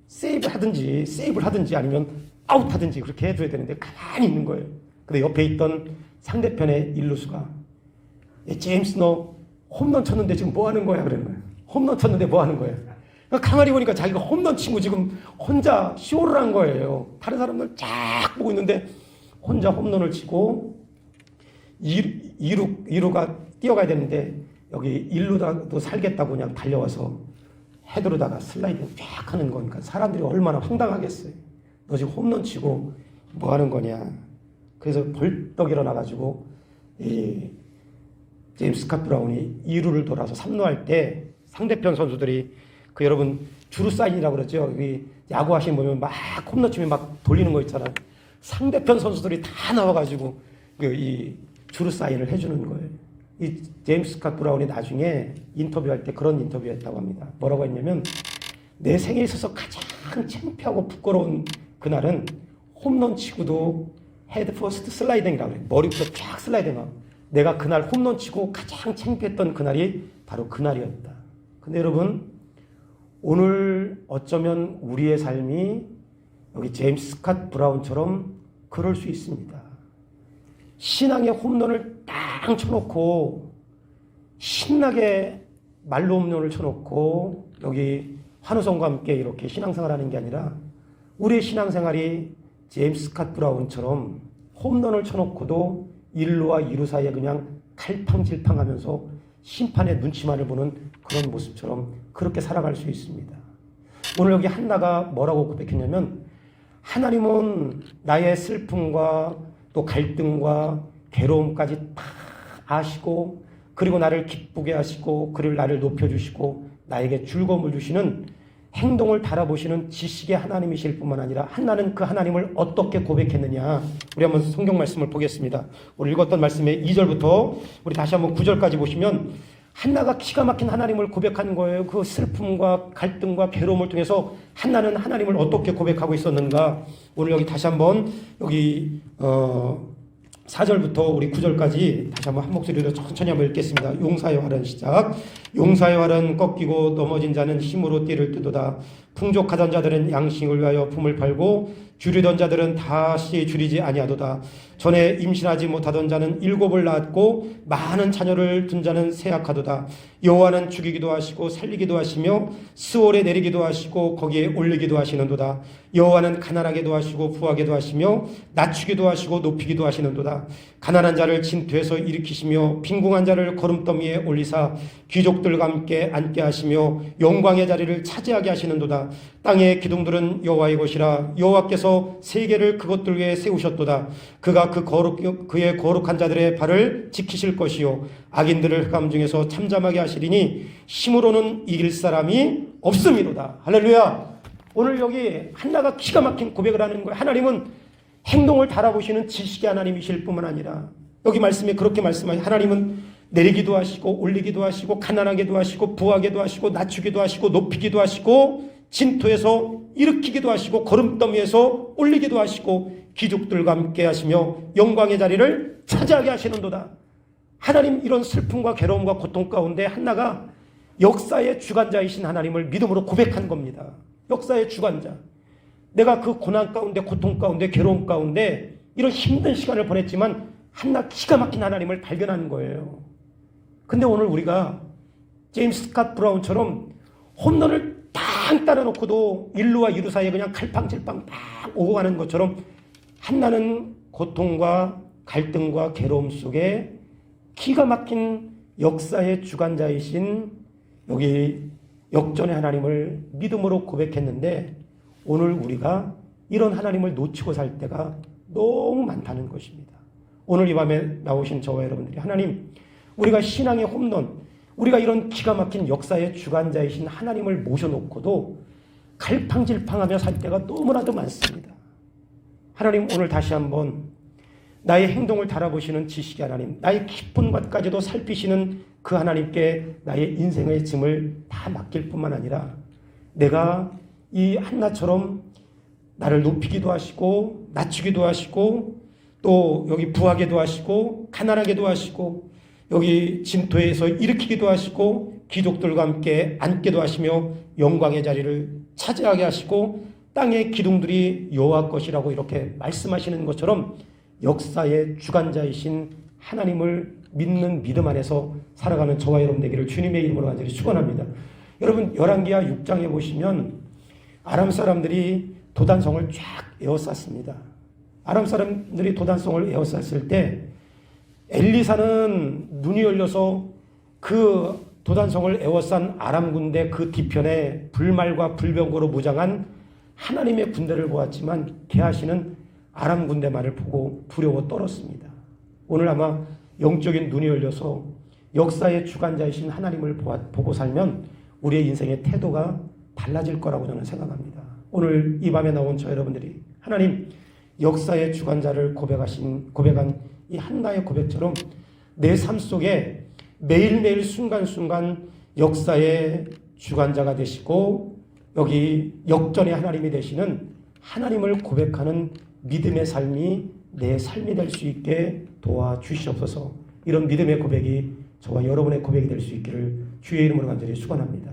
세이브를 하든지 아니면 아웃하든지 그렇게 해줘야 되는데 가만히 있는 거예요. 근데 옆에 있던 상대편의 일루수가 제임스 너 홈런 쳤는데 지금 뭐 하는 거야? 그러는 거예요. 홈런 쳤는데 뭐 하는 거예요? 가만히 보니까 자기가 홈런 치고 지금 혼자 쇼를 한 거예요. 다른 사람들 쫙 보고 있는데 혼자 홈런을 치고 2루가 뛰어가야 되는데 여기 1루도 살겠다고 그냥 달려와서 헤드로다가 슬라이딩 쫙 하는 거니까 사람들이 얼마나 황당하겠어요. 너 지금 홈런 치고 뭐 하는 거냐. 그래서 벌떡 일어나가지고 이 제임스 스캇 브라운이 2루를 돌아서 3루 할 때 상대편 선수들이 그 여러분 주루 사인이라고 그러죠. 여기 야구 하시는 보면 막 홈런 치면 막 돌리는 거 있잖아요. 상대편 선수들이 다 나와가지고 이 주루 사인을 해주는 거예요. 이 제임스 스캇 브라운이 나중에 인터뷰할 때 그런 인터뷰했다고 합니다. 뭐라고 했냐면 내 생에 있어서 가장 창피하고 부끄러운 그날은 홈런 치고도 헤드 퍼스트 슬라이딩이라고 해요. 머리부터 쫙 슬라이딩하고 내가 그날 홈런 치고 가장 창피했던 그날이 바로 그날이었다. 근데 여러분 오늘 어쩌면 우리의 삶이 여기 제임스 스캇 브라운처럼 그럴 수 있습니다. 신앙의 홈런을 딱 쳐놓고 신나게 말로 홈런을 쳐놓고 여기 환호성과 함께 이렇게 신앙생활하는 게 아니라 우리의 신앙생활이 제임스 스캇 브라운처럼 홈런을 쳐놓고도 1루와 2루 사이에 그냥 갈팡질팡하면서 심판의 눈치만을 보는 그런 모습처럼 그렇게 살아갈 수 있습니다. 오늘 여기 한나가 뭐라고 고백했냐면 하나님은 나의 슬픔과 또 갈등과 괴로움까지 다 아시고 그리고 나를 기쁘게 하시고 그리고 나를 높여주시고 나에게 즐거움을 주시는 행동을 바라보시는 지식의 하나님이실 뿐만 아니라 한나는 그 하나님을 어떻게 고백했느냐. 우리 한번 성경 말씀을 보겠습니다. 오늘 읽었던 말씀의 2절부터 우리 다시 한번 9절까지 보시면 한나가 기가 막힌 하나님을 고백한 거예요. 그 슬픔과 갈등과 괴로움을 통해서 한나는 하나님을 어떻게 고백하고 있었는가. 오늘 여기 다시 한번 여기 4절부터 우리 9절까지 다시 한번 한 목소리로 천천히 한번 읽겠습니다. 용사의 활은 시작. 용사의 활은 꺾이고 넘어진 자는 힘으로 띠를 뜨도다. 풍족하던 자들은 양식을 위하여 품을 팔고 줄이던 자들은 다시 줄이지 아니하도다. 전에 임신하지 못하던 자는 7을 낳았고 많은 자녀를 둔 자는 쇠약하도다. 여호와는 죽이기도 하시고 살리기도 하시며 스올에 내리기도 하시고 거기에 올리기도 하시는도다. 여호와는 가난하게도 하시고 부하게도 하시며 낮추기도 하시고 높이기도 하시는도다. 가난한 자를 진토에서 일으키시며 빈궁한 자를 거름더미에 올리사 귀족들과 함께 앉게 하시며 영광의 자리를 차지하게 하시는도다. 땅의 기둥들은 여호와의 것이라. 여호와께서 세계를 그것들 위에 세우셨도다. 그가 그의 거룩한 자들의 발을 지키실 것이요 악인들을 흑암 중에서 잠잠하게 하시리니 힘으로는 이길 사람이 없음이로다. 할렐루야. 오늘 여기 한나가 기가 막힌 고백을 하는 거예요. 하나님은 행동을 바라보시는 지식의 하나님이실 뿐만 아니라 여기 말씀에 그렇게 말씀하시죠. 하나님은 내리기도 하시고 올리기도 하시고 가난하게도 하시고 부하게도 하시고 낮추기도 하시고 높이기도 하시고 진토에서 일으키기도 하시고 거름더미에서 올리기도 하시고 귀족들과 함께 하시며 영광의 자리를 차지하게 하시는도다. 하나님 이런 슬픔과 괴로움과 고통 가운데 한나가 역사의 주관자이신 하나님을 믿음으로 고백한 겁니다. 역사의 주관자. 내가 그 고난 가운데 고통 가운데 괴로움 가운데 이런 힘든 시간을 보냈지만 한나 기가 막힌 하나님을 발견하는 거예요. 근데 오늘 우리가 제임스 스캇 브라운처럼 홈런을 딱 따라놓고도 1루와 2루 사이에 그냥 갈팡질팡 막 오고 가는 것처럼 한나는 고통과 갈등과 괴로움 속에 기가 막힌 역사의 주관자이신 여기 역전의 하나님을 믿음으로 고백했는데 오늘 우리가 이런 하나님을 놓치고 살 때가 너무 많다는 것입니다. 오늘 이 밤에 나오신 저와 여러분들이 하나님 우리가 신앙의 홈런 우리가 이런 기가 막힌 역사의 주관자이신 하나님을 모셔놓고도 갈팡질팡하며 살 때가 너무나도 많습니다. 하나님 오늘 다시 한번 나의 행동을 달아보시는 지식의 하나님 나의 기쁜 것까지도 살피시는 그 하나님께 나의 인생의 짐을 다 맡길 뿐만 아니라 내가 이 한나처럼 나를 높이기도 하시고 낮추기도 하시고 또 여기 부하게도 하시고 가난하게도 하시고 여기 진토에서 일으키기도 하시고 귀족들과 함께 앉게도 하시며 영광의 자리를 차지하게 하시고 땅의 기둥들이 여호와 것이라고 이렇게 말씀하시는 것처럼 역사의 주관자이신 하나님을 믿는 믿음 안에서 살아가는 저와 여러분 되기를 주님의 이름으로 간절히 축원합니다. 여러분 열왕기하 6장에 보시면 아람 사람들이 도단성을 쫙 에워쌌습니다. 아람 사람들이 도단성을 에워쌌을 때 엘리사는 눈이 열려서 그 도단성을 에워싼 아람 군대 그 뒤편에 불말과 불병거로 무장한 하나님의 군대를 보았지만 게하시는 아람 군대만을 보고 두려워 떨었습니다. 오늘 아마 영적인 눈이 열려서 역사의 주관자이신 하나님을 보고 살면 우리의 인생의 태도가 달라질 거라고 저는 생각합니다. 오늘 이 밤에 나온 저 여러분들이 하나님 역사의 주관자를 고백한 이 한나의 고백처럼 내 삶 속에 매일매일 순간순간 역사의 주관자가 되시고 여기 역전의 하나님이 되시는 하나님을 고백하는 믿음의 삶이 내 삶이 될 수 있게 도와주시옵소서. 이런 믿음의 고백이 저와 여러분의 고백이 될 수 있기를 주의 이름으로 간절히 축원합니다.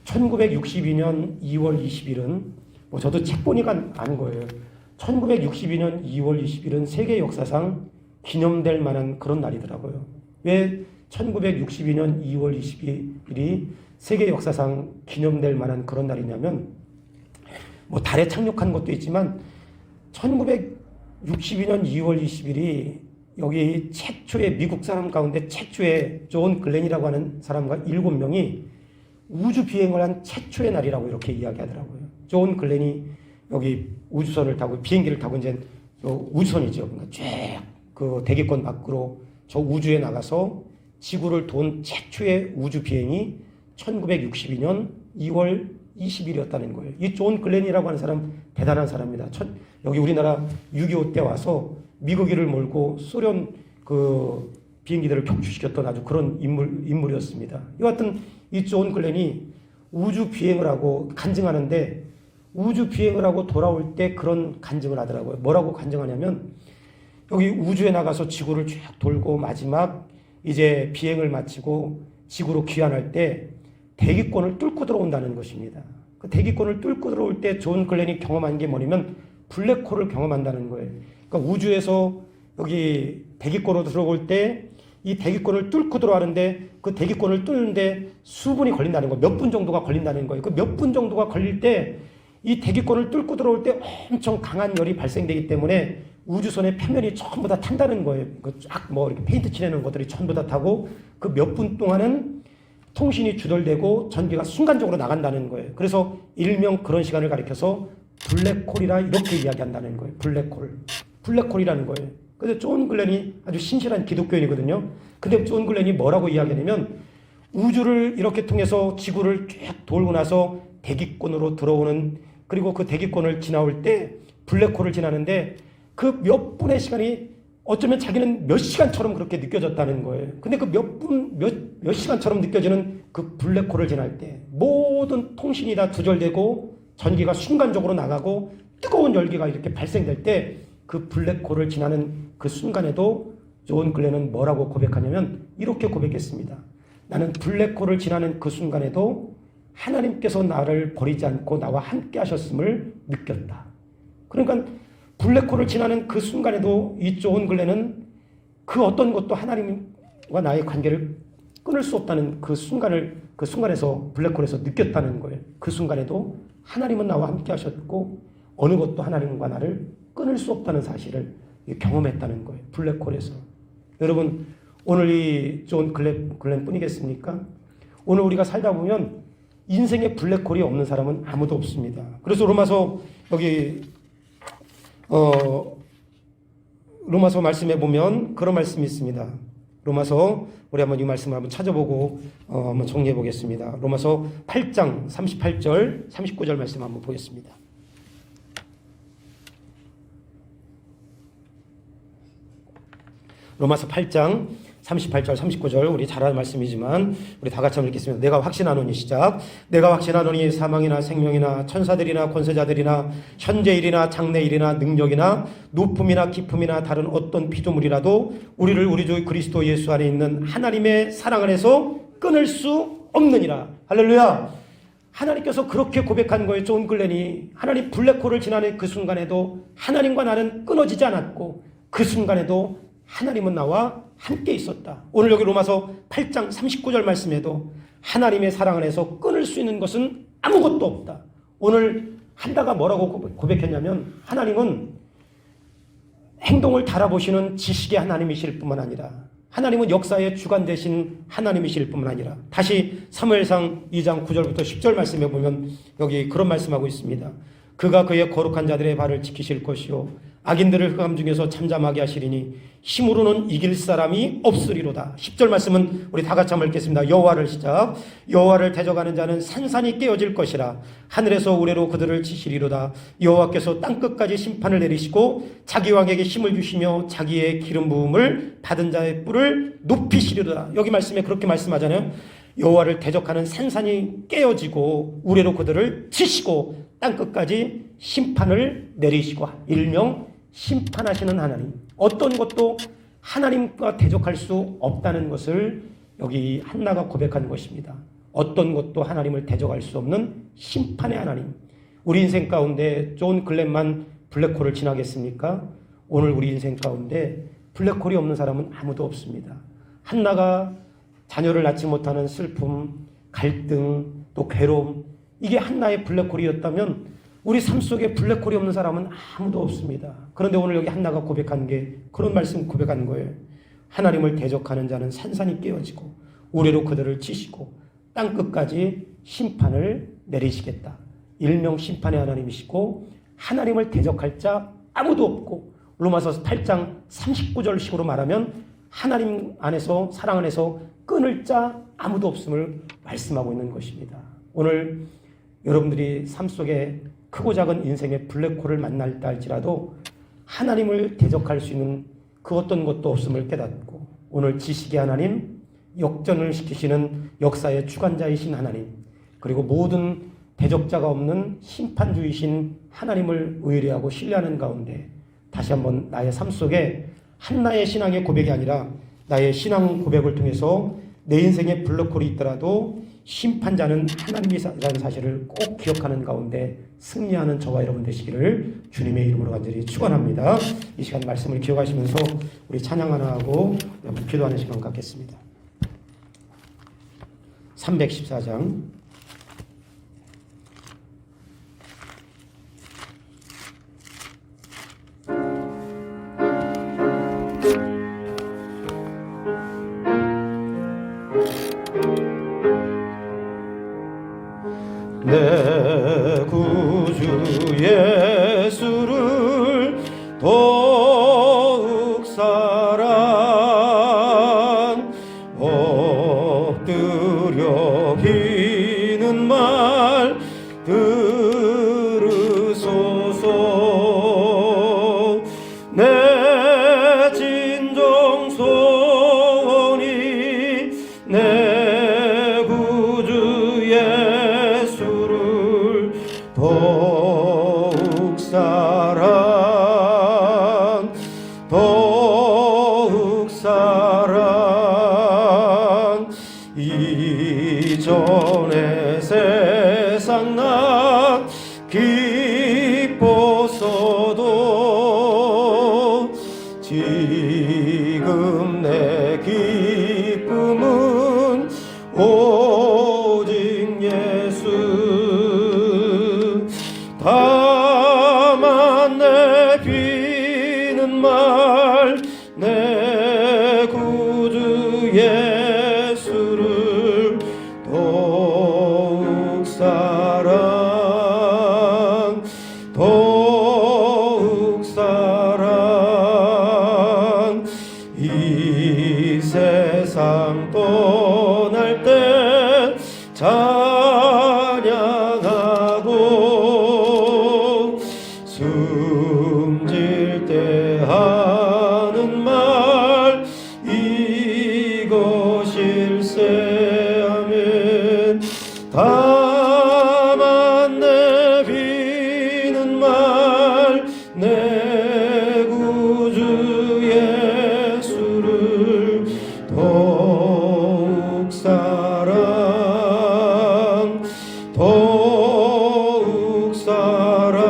1962년 2월 20일은 저도 책 보니까 아는 거예요. 1962년 2월 20일은 세계 역사상 기념될 만한 그런 날이더라고요. 왜 1962년 2월 20일이 세계 역사상 기념될 만한 그런 날이냐면 달에 착륙한 것도 있지만 1962년 2월 20일이 여기 최초의 미국 사람 가운데 최초의 존 글렌이라고 하는 사람과 7명이 우주 비행을 한 최초의 날이라고 이렇게 이야기하더라고요. 존 글렌이 여기 우주선을 타고 비행기를 타고 이제 우주선이죠. 그러니까 쫙그 대기권 밖으로 저 우주에 나가서 지구를 돈 최초의 우주 비행이 1962년 2월 20일이었다는 거예요. 이 존 글렌이라고 하는 사람 대단한 사람입니다. 여기 우리나라 6.25 때 와서 미국인을 몰고 소련 그 비행기들을 격추시켰던 아주 그런 인물이었습니다. 이 같은 이 존 글렌이 우주 비행을 하고 간증하는데 우주 비행을 하고 돌아올 때 그런 간증을 하더라고요. 뭐라고 간증하냐면 여기 우주에 나가서 지구를 쭉 돌고 마지막 이제 비행을 마치고 지구로 귀환할 때 대기권을 뚫고 들어온다는 것입니다. 그 대기권을 뚫고 들어올 때 존 글렌이 경험한 게 뭐냐면 블랙홀을 경험한다는 거예요. 그러니까 우주에서 여기 대기권으로 들어올 때 이 대기권을 뚫고 들어가는데 그 대기권을 뚫는데 수분이 걸린다는 거예요. 몇 분 정도가 걸린다는 거예요. 그 몇 분 정도가 걸릴 때 이 대기권을 뚫고 들어올 때 엄청 강한 열이 발생되기 때문에 우주선의 표면이 전부 다 탄다는 거예요. 쫙 이렇게 페인트 칠해놓은 것들이 전부 다 타고 그 몇 분 동안은 통신이 주돌되고 전기가 순간적으로 나간다는 거예요. 그래서 일명 그런 시간을 가리켜서 블랙홀이라 이렇게 이야기한다는 거예요. 블랙홀이라는 거예요. 그래서 존 글렌이 아주 신실한 기독교인이거든요. 근데 존 글렌이 뭐라고 이야기하냐면 우주를 이렇게 통해서 지구를 쭉 돌고 나서 대기권으로 들어오는 그리고 그 대기권을 지나올 때 블랙홀을 지나는데 그 몇 분의 시간이 어쩌면 자기는 몇 시간처럼 그렇게 느껴졌다는 거예요. 근데 그 몇 시간처럼 느껴지는 그 블랙홀을 지날 때 모든 통신이 다 두절되고 전기가 순간적으로 나가고 뜨거운 열기가 이렇게 발생될 때 그 블랙홀을 지나는 그 순간에도 존 글렌은 뭐라고 고백하냐면 이렇게 고백했습니다. 나는 블랙홀을 지나는 그 순간에도 하나님께서 나를 버리지 않고 나와 함께 하셨음을 느꼈다. 그러니까 블랙홀을 지나는 그 순간에도 이 존 글렌은 그 어떤 것도 하나님과 나의 관계를 끊을 수 없다는 그 순간에서 블랙홀에서 느꼈다는 거예요. 그 순간에도 하나님은 나와 함께 하셨고 어느 것도 하나님과 나를 끊을 수 없다는 사실을 경험했다는 거예요. 블랙홀에서. 여러분 오늘 이 존 글렌 뿐이겠습니까? 오늘 우리가 살다 보면 인생에 블랙홀이 없는 사람은 아무도 없습니다. 그래서 로마서 여기 로마서 말씀에 보면 그런 말씀이 있습니다. 로마서 우리 한번 이 말씀을 한번 찾아보고 한번 정리해 보겠습니다. 로마서 8장 38절 39절 말씀 한번 보겠습니다. 로마서 8장 38절 39절 우리 잘 아는 말씀이지만 우리 다 같이 한번 읽겠습니다. 내가 확신하노니 시작. 내가 확신하노니 사망이나 생명이나 천사들이나 권세자들이나 현재일이나 장래일이나 능력이나 높음이나 깊음이나 다른 어떤 피조물이라도 우리를 우리 주 그리스도 예수 안에 있는 하나님의 사랑 안에서 끊을 수 없느니라. 할렐루야. 하나님께서 그렇게 고백한 거예요. 존 글렌이 하나님 블랙홀을 지나는 그 순간에도 하나님과 나는 끊어지지 않았고 그 순간에도 하나님은 나와 함께 있었다. 오늘 여기 로마서 8장 39절 말씀에도 하나님의 사랑 안에서 끊을 수 있는 것은 아무것도 없다. 오늘 한다가 뭐라고 고백했냐면 하나님은 행동을 달아보시는 지식의 하나님이실 뿐만 아니라 하나님은 역사의 주관 되신 하나님이실 뿐만 아니라 다시 사무엘상 2장 9절부터 10절 말씀에 보면 여기 그런 말씀하고 있습니다. 그가 그의 거룩한 자들의 발을 지키실 것이요 악인들을 흑암 중에서 잠잠하게 하시리니 힘으로는 이길 사람이 없으리로다. 10절 말씀은 우리 다 같이 한번 읽겠습니다. 여호와를 시작. 여호와를 대적하는 자는 산산이 깨어질 것이라. 하늘에서 우레로 그들을 치시리로다. 여호와께서 땅끝까지 심판을 내리시고 자기 왕에게 힘을 주시며 자기의 기름 부음을 받은 자의 뿔을 높이시리로다. 여기 말씀에 그렇게 말씀하잖아요. 여호와를 대적하는 산산이 깨어지고 우레로 그들을 치시고 땅끝까지 심판을 내리시고, 일명 심판하시는 하나님. 어떤 것도 하나님과 대적할 수 없다는 것을 여기 한나가 고백한 것입니다. 어떤 것도 하나님을 대적할 수 없는 심판의 하나님. 우리 인생 가운데 존 글렌만 블랙홀을 지나겠습니까? 오늘 우리 인생 가운데 블랙홀이 없는 사람은 아무도 없습니다. 한나가 자녀를 낳지 못하는 슬픔, 갈등, 또 괴로움, 이게 한나의 블랙홀이었다면 우리 삶 속에 블랙홀이 없는 사람은 아무도 없습니다. 그런데 오늘 여기 한나가 고백한 게 그런 말씀 고백한 거예요. 하나님을 대적하는 자는 산산이 깨어지고 우레로 그들을 치시고 땅끝까지 심판을 내리시겠다. 일명 심판의 하나님이시고 하나님을 대적할 자 아무도 없고, 로마서 8장 39절식으로 말하면 하나님 안에서, 사랑 안에서 끊을 자 아무도 없음을 말씀하고 있는 것입니다. 오늘 여러분들이 삶 속에 크고 작은 인생의 블랙홀을 만날다 할지라도 하나님을 대적할 수 있는 그 어떤 것도 없음을 깨닫고, 오늘 지식의 하나님, 역전을 시키시는 역사의 주관자이신 하나님, 그리고 모든 대적자가 없는 심판주이신 하나님을 의뢰하고 신뢰하는 가운데 다시 한번 나의 삶 속에 한나의 신앙의 고백이 아니라 나의 신앙 고백을 통해서 내 인생에 블랙홀이 있더라도 심판자는 하나님이라는 사실을 꼭 기억하는 가운데 승리하는 저와 여러분 되시기를 주님의 이름으로 간절히 축원합니다. 이 시간 말씀을 기억하시면서 우리 찬양 하나 하고 기도하는 시간 갖겠습니다. 314장 내 구주 예수를 더욱 사랑 엎드려 기는 말 들으소서. 내 진정 소원이 내 구주 예수를 더욱 사랑, 더욱 사랑. 이전에 세상 나 기뻤어도 지금 내 기쁨은 오직 예수. 다만 내 비는 말 내 구주 예수를 더욱 사랑, 더욱 사랑. 이 세상 떠날 때 찬양하고 숨질 때 하는 말 이것일세. 아멘. 다만 내 비는 말 내 구주 예수를 더욱 사랑, 더욱 사랑.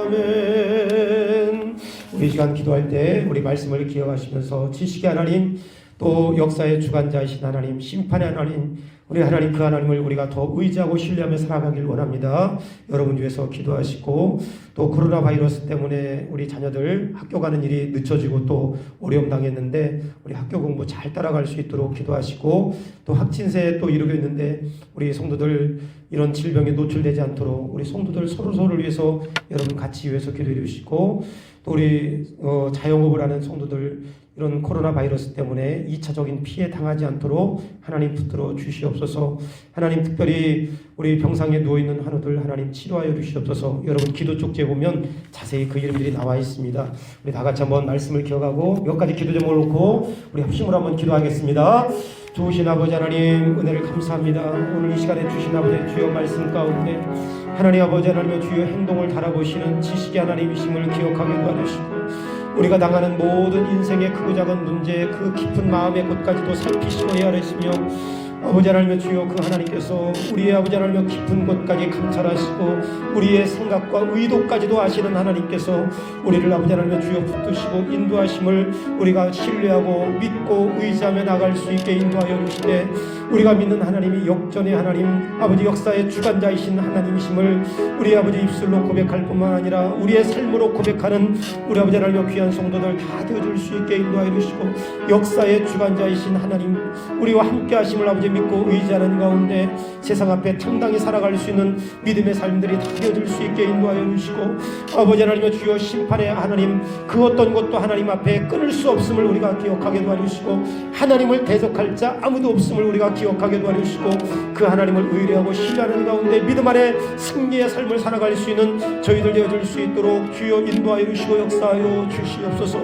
아멘. 우리 시간 기도할 때 우리 말씀을 기억하시면서 지식의 하나님, 또 역사의 주관자이신 하나님, 심판의 하나님, 우리 하나님, 그 하나님을 우리가 더 의지하고 신뢰하며 살아가길 원합니다. 여러분 위해서 기도하시고, 또 코로나 바이러스 때문에 우리 자녀들 학교 가는 일이 늦춰지고 또 어려움 당했는데 우리 학교 공부 잘 따라갈 수 있도록 기도하시고, 또 확진세에 또 이르고 있는데 우리 성도들 이런 질병에 노출되지 않도록 우리 성도들 서로를 위해서 여러분 같이 위해서 기도해 주시고, 또 우리 자영업을 하는 성도들 이런 코로나 바이러스 때문에 2차적인 피해 당하지 않도록 하나님 붙들어 주시옵소서. 하나님, 특별히 우리 병상에 누워있는 환우들 하나님 치료하여 주시옵소서. 여러분 기도 쪽지에 보면 자세히 그 이름들이 나와 있습니다. 우리 다 같이 한번 말씀을 기억하고 몇 가지 기도 제목을 놓고 우리 합심으로 한번 기도하겠습니다. 좋으신 아버지 하나님, 은혜를 감사합니다. 오늘 이 시간에 주신 아버지 주여 말씀 가운데 하나님 아버지 하나님의 주여 행동을 달아보시는 지식의 하나님이심을 기억하게 도와주시고, 우리가 당하는 모든 인생의 크고 작은 문제, 그 깊은 마음의 곳까지도 살피시고 헤아리시며, 아버지 하나님의 주여 그 하나님께서 우리의 아버지 하나님의 깊은 곳까지 감찰하시고 우리의 생각과 의도까지도 아시는 하나님께서 우리를 아버지 하나님의 주여 붙드시고 인도하심을 우리가 신뢰하고 믿고 의지하며 나갈 수 있게 인도하여 주시되, 우리가 믿는 하나님이 역전의 하나님, 아버지 역사의 주관자이신 하나님이심을 우리 아버지 입술로 고백할 뿐만 아니라 우리의 삶으로 고백하는 우리 아버지 하나님의 귀한 성도들 다 되어줄 수 있게 인도하여 주시고, 역사의 주관자이신 하나님, 우리와 함께 하심을 아버지 믿고 의지하는 가운데 세상 앞에 당당히 살아갈 수 있는 믿음의 삶들이 다 되어질 수 있게 인도하여 주시고, 아버지 하나님의 주여 심판의 하나님, 그 어떤 것도 하나님 앞에 끊을 수 없음을 우리가 기억하게 도와주시고, 하나님을 대적할 자 아무도 없음을 우리가 기억하게 도와주시고, 그 하나님을 의뢰하고 신뢰하는 가운데 믿음 안에 승리의 삶을 살아갈 수 있는 저희들 되어줄 수 있도록 주여 인도하여 주시고 역사하여 주시옵소서.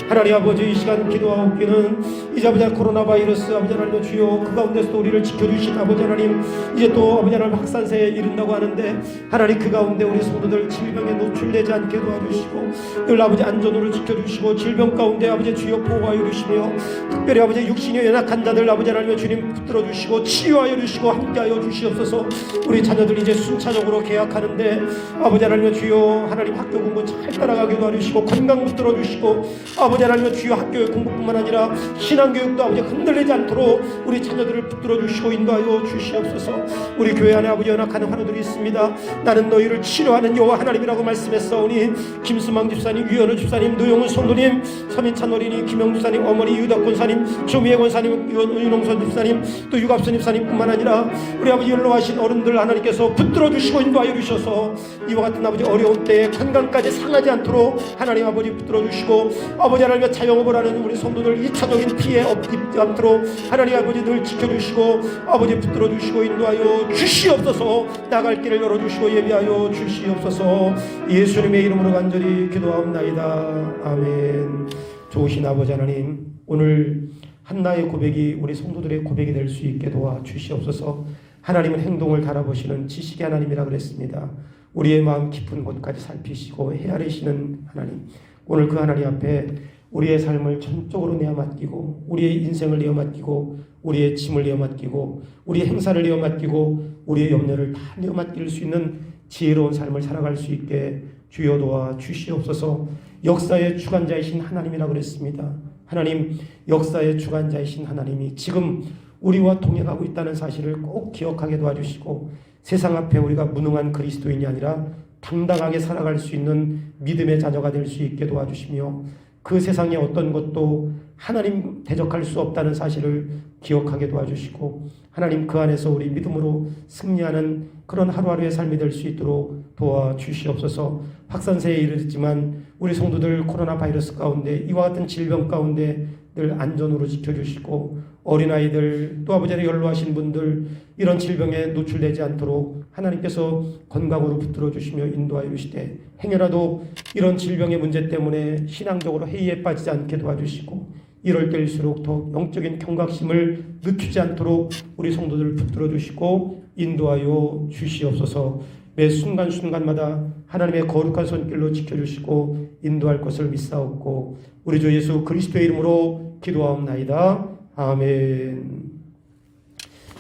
하나님 아버지, 이 시간 기도하옵기는 이제 아버지 코로나 바이러스 아버지 하나님 주여 그 가운데서 우리를 지켜주신 아버지 하나님, 이제 또 아버지 하나님 확산세에 이른다고 하는데 하나님 그 가운데 우리 성도들 질병에 노출되지 않게 도와주시고 늘 아버지 안전으로 지켜주시고 질병 가운데 아버지 주여 보호하여 주시며, 특별히 아버지 육신이 연약한 자들 아버지 하나님 주님 붙들어 주시고 치유하여 주시고 함께하여 주시옵소서. 우리 자녀들 이제 순차적으로 계약하는데 아버지 하나님 주여 하나님 학교 공부 잘 따라가게 도와주시고 건강 붙들어 주시고, 아버지 하나님 주여 학교의 공부뿐만 아니라 신앙교육도 아버지 흔들리지 않도록 우리 자녀들을 붙들어 주시고 인도하여 주시옵소서. 우리 교회 안에 아버지 연약하는 환우들이 있습니다. 나는 너희를 치료하는 여호와 하나님이라고 말씀했사오니 김수망 집사님, 유현우 집사님, 노영훈 성도님, 서민찬 어린이, 김영 집사님, 어머니 유덕 권사님, 조미애 권사님, 윤홍선 집사님, 또 유갑선 집사님뿐만 아니라 우리 아버지 연로하신 어른들 하나님께서 붙들어 주시고 인도하여 주셔서 이와 같은 아버지 어려운 때에 건강까지 상하지 않도록 하나님 아버지 붙들어 주시고, 아버지 하나님의 자영업을 하는 우리 성도들 2차적인 피해 없지 않도록 하나님 아버지 늘 지켜주시고 아버지 붙들어 주시고 인도하여 주시옵소서. 나갈 길을 열어주시고 예비하여 주시옵소서. 예수님의 이름으로 간절히 기도하옵나이다. 아멘. 좋으신 아버지 하나님, 오늘 한나의 고백이 우리 성도들의 고백이 될 수 있게 도와 주시옵소서. 하나님은 행동을 달아보시는 지식의 하나님이라 그랬습니다. 우리의 마음 깊은 곳까지 살피시고 헤아리시는 하나님, 오늘 그 하나님 앞에 우리의 삶을 전적으로 내어 맡기고 우리의 인생을 내어 맡기고 우리의 짐을 내어 맡기고 우리의 행사를 내어 맡기고 우리의 염려를 다 내어 맡길 수 있는 지혜로운 삶을 살아갈 수 있게 주여 도와 주시옵소서. 역사의 주관자이신 하나님이라 그랬습니다. 하나님, 역사의 주관자이신 하나님이 지금 우리와 동행하고 있다는 사실을 꼭 기억하게 도와주시고, 세상 앞에 우리가 무능한 그리스도인이 아니라 당당하게 살아갈 수 있는 믿음의 자녀가 될 수 있게 도와주시며, 그 세상에 어떤 것도 하나님 대적할 수 없다는 사실을 기억하게 도와주시고, 하나님 그 안에서 우리 믿음으로 승리하는 그런 하루하루의 삶이 될 수 있도록 도와주시옵소서. 확산세에 이르지만 우리 성도들 코로나 바이러스 가운데 이와 같은 질병 가운데 늘 안전으로 지켜주시고, 어린아이들 또 아버지 연로하신 분들 이런 질병에 노출되지 않도록 하나님께서 건강으로 붙들어 주시며 인도하여 주시되, 행여라도 이런 질병의 문제 때문에 신앙적으로 해이에 빠지지 않게 도와주시고, 이럴 때일수록 더 영적인 경각심을 늦추지 않도록 우리 성도들을 붙들어 주시고 인도하여 주시옵소서. 매 순간순간마다 하나님의 거룩한 손길로 지켜주시고 인도할 것을 믿사옵고 우리 주 예수 그리스도의 이름으로 기도하옵나이다. 아멘.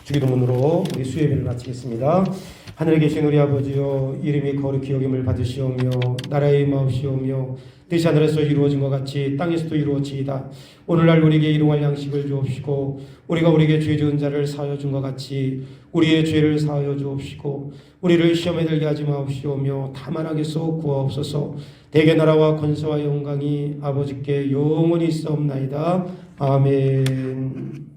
주기도문으로 우리 수요예배를 마치겠습니다. 하늘에 계신 우리 아버지여, 이름이 거룩히 여김을 받으시오며 나라의 임하옵시오며 뜻이 하늘에서 이루어진 것 같이 땅에서도 이루어지이다. 오늘날 우리에게 일용할 양식을 주옵시고 우리가 우리에게 죄 지은 자를 사하여 준 것 같이 우리의 죄를 사하여 주옵시고 우리를 시험에 들게 하지 마옵시오며 다만 악에서 구하옵소서. 대개 나라와 권세와 영광이 아버지께 영원히 있사옵나이다. 아멘.